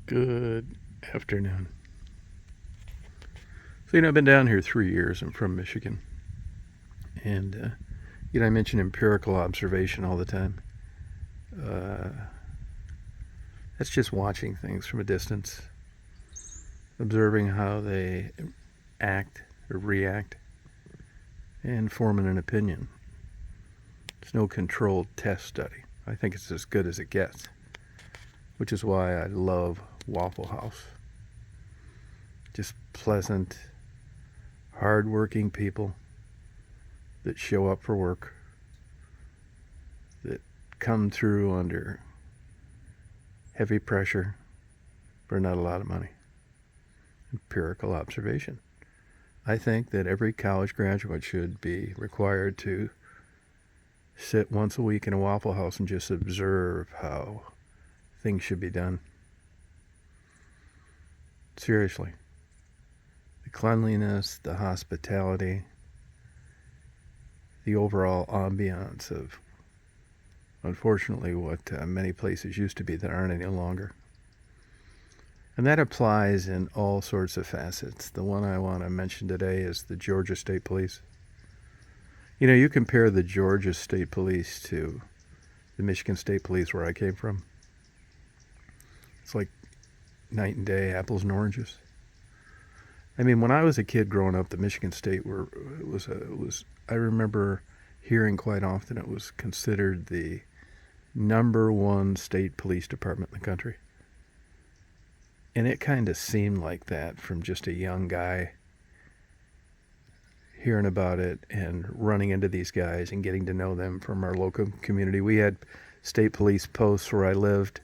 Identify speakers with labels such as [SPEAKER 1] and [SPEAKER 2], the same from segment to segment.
[SPEAKER 1] Good afternoon. So, I've been down here 3 years. I'm from Michigan. And, I mention empirical observation all the time. That's just watching things from a distance, observing how they act or react, and forming an opinion. It's no controlled test study. I think it's as good as it gets, which is why I love Waffle House. Just pleasant, hard-working people that show up for work, that come through under heavy pressure for not a lot of money. Empirical observation. I think that every college graduate should be required to sit once a week in a Waffle House and just observe how things should be done. Seriously. The cleanliness, the hospitality, the overall ambiance of, unfortunately, what many places used to be that aren't any longer. And that applies in all sorts of facets. The one I want to mention today is the Georgia State Police. You compare the Georgia State Police to the Michigan State Police where I came from. It's like night and day, apples and oranges. When I was a kid growing up, the Michigan State I remember hearing quite often it was considered the number one state police department in the country. And it kind of seemed like that from just a young guy hearing about it and running into these guys and getting to know them from our local community. We had state police posts where I lived,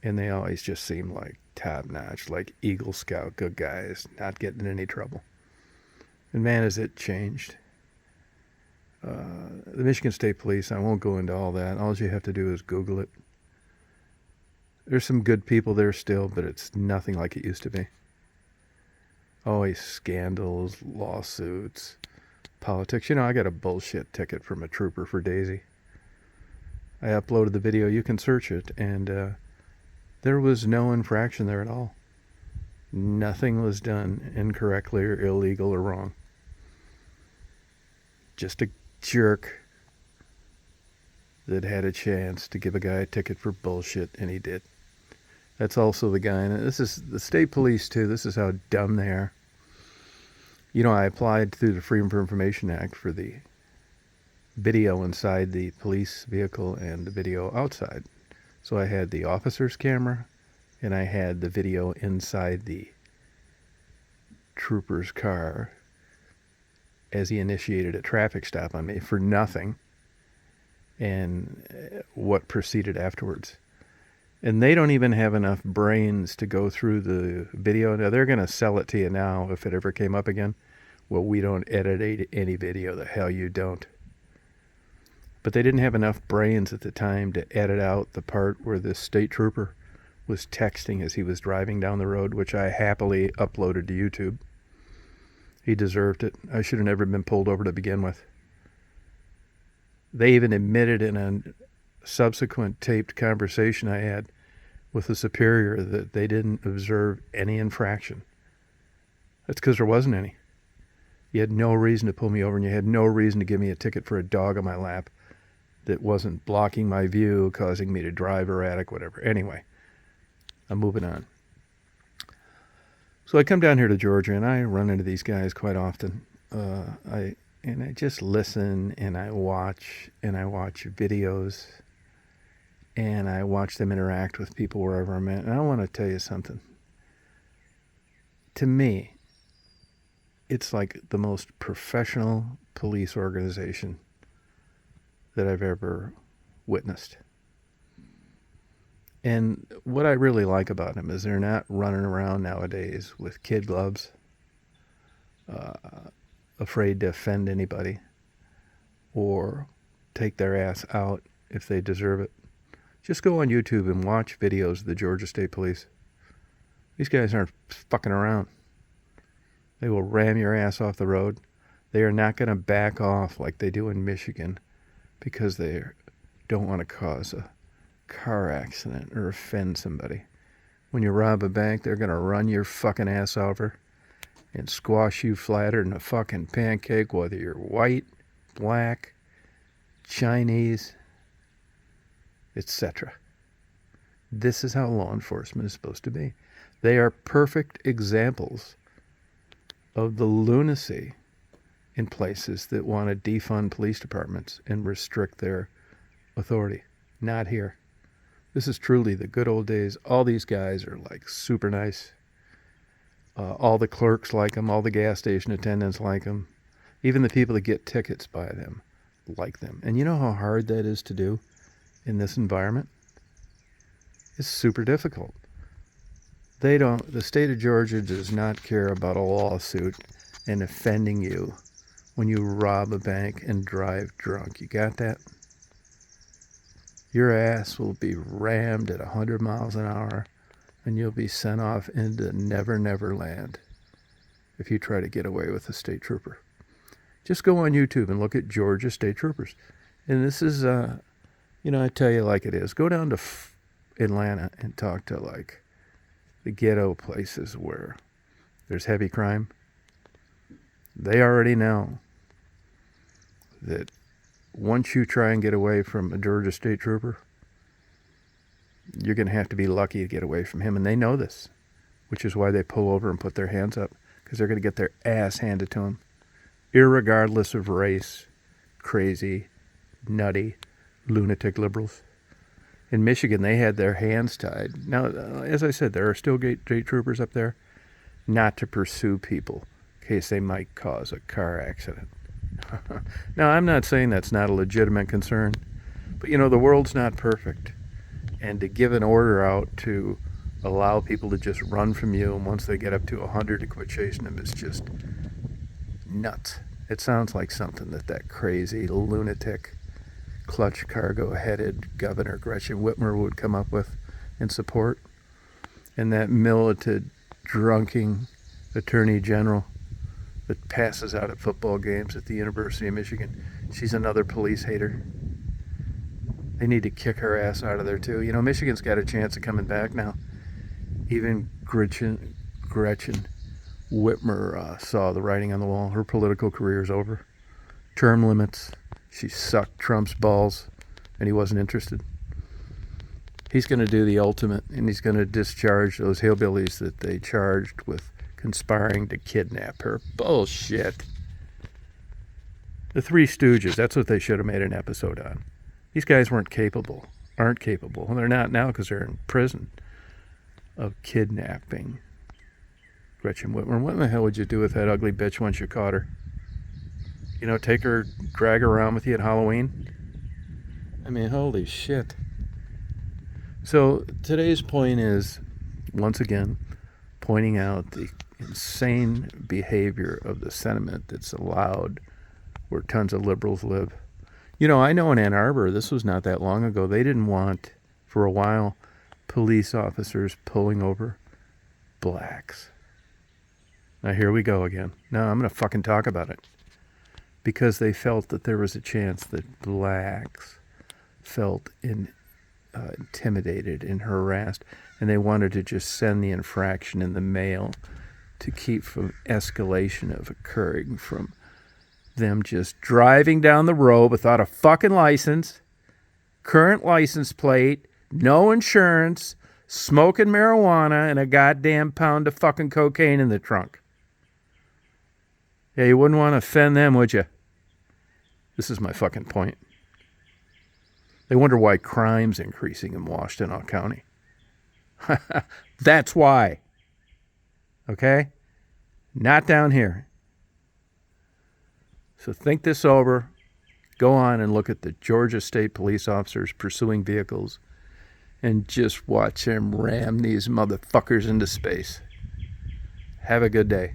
[SPEAKER 1] and they always just seemed like top-notch, like Eagle Scout, good guys, not getting in any trouble. And man, has it changed. The Michigan State Police, I won't go into all that. All you have to do is Google it. There's some good people there still, but it's nothing like it used to be. Always scandals, lawsuits, politics. I got a bullshit ticket from a trooper for Daisy. I uploaded the video. You can search it, and there was no infraction there at all. Nothing was done incorrectly or illegal or wrong. Just a jerk that had a chance to give a guy a ticket for bullshit, and he did. That's also the guy, and this is the state police too. This is how dumb they are. I applied through the Freedom of Information Act for the video inside the police vehicle and the video outside. So I had the officer's camera, and I had the video inside the trooper's car as he initiated a traffic stop on me for nothing, and what proceeded afterwards. And they don't even have enough brains to go through the video. Now, they're going to sell it to you now if it ever came up again. Well, we don't edit any video. The hell you don't. But they didn't have enough brains at the time to edit out the part where the state trooper was texting as he was driving down the road, which I happily uploaded to YouTube. He deserved it. I should have never been pulled over to begin with. They even admitted in a subsequent taped conversation I had with the superior that they didn't observe any infraction. That's because there wasn't any. You had no reason to pull me over, and you had no reason to give me a ticket for a dog on my lap that wasn't blocking my view, causing me to drive erratic, whatever. Anyway, I'm moving on. So I come down here to Georgia, and I run into these guys quite often. I just listen, and I watch videos, and I watch them interact with people wherever I'm at. And I want to tell you something. To me, it's like the most professional police organization that I've ever witnessed. And what I really like about them is they're not running around nowadays with kid gloves, afraid to offend anybody or take their ass out if they deserve it. Just go on YouTube and watch videos of the Georgia State Police. These guys aren't fucking around. They will ram your ass off the road. They are not going to back off like they do in Michigan because they don't want to cause a car accident or offend somebody. When you rob a bank, they're going to run your fucking ass over and squash you flatter than a fucking pancake, whether you're white, black, Chinese, etc. This is how law enforcement is supposed to be. They are perfect examples of the lunacy in places that want to defund police departments and restrict their authority. Not here. This is truly the good old days. All these guys are like super nice. All the clerks like them. All the gas station attendants like them. Even the people that get tickets by them like them. And you know how hard that is to do in this environment? It's super difficult. The state of Georgia does not care about a lawsuit and offending you when you rob a bank and drive drunk. You got that? Your ass will be rammed at 100 miles an hour and you'll be sent off into never, never land if you try to get away with a state trooper. Just go on YouTube and look at Georgia state troopers. And this is, I tell you like it is. Go down to Atlanta and talk to like the ghetto places where there's heavy crime. They already know that once you try and get away from a Georgia state trooper, you're going to have to be lucky to get away from him. And they know this, which is why they pull over and put their hands up, because they're going to get their ass handed to them, irregardless of race, crazy, nutty, lunatic liberals. In Michigan, they had their hands tied. Now, as I said, there are still state troopers up there, not to pursue people in case they might cause a car accident. Now, I'm not saying that's not a legitimate concern, but the world's not perfect. And to give an order out to allow people to just run from you, and once they get up to 100 to quit chasing them, is just nuts. It sounds like something that crazy lunatic, clutch cargo-headed Governor Gretchen Whitmer would come up with in support. And that militant, drunken Attorney General that passes out at football games at the University of Michigan. She's another police hater. They need to kick her ass out of there too. Michigan's got a chance of coming back now. Even Gretchen Whitmer saw the writing on the wall. Her political career is over. Term limits. She sucked Trump's balls, and he wasn't interested. He's going to do the ultimate, and he's going to discharge those hillbillies that they charged with conspiring to kidnap her. Bullshit. The Three Stooges, that's what they should have made an episode on. These guys aren't capable. And they're not now because they're in prison, of kidnapping Gretchen Whitmer. What in the hell would you do with that ugly bitch once you caught her? Take her, drag her around with you at Halloween? I mean, holy shit. So today's point is, once again, pointing out the insane behavior of the sentiment that's allowed where tons of liberals live. I know in Ann Arbor, this was not that long ago, they didn't want, for a while, police officers pulling over blacks. Now here we go again. Now I'm going to fucking talk about it. Because they felt that there was a chance that blacks felt intimidated and harassed, and they wanted to just send the infraction in the mail to keep from escalation of occurring from them just driving down the road without a fucking license, current license plate, no insurance, smoking marijuana, and a goddamn pound of fucking cocaine in the trunk. Yeah, you wouldn't want to offend them, would you? This is my fucking point. They wonder why crime's increasing in Washtenaw County. That's why. Okay? Not down here. So think this over. Go on and look at the Georgia State police officers pursuing vehicles and just watch them ram these motherfuckers into space. Have a good day.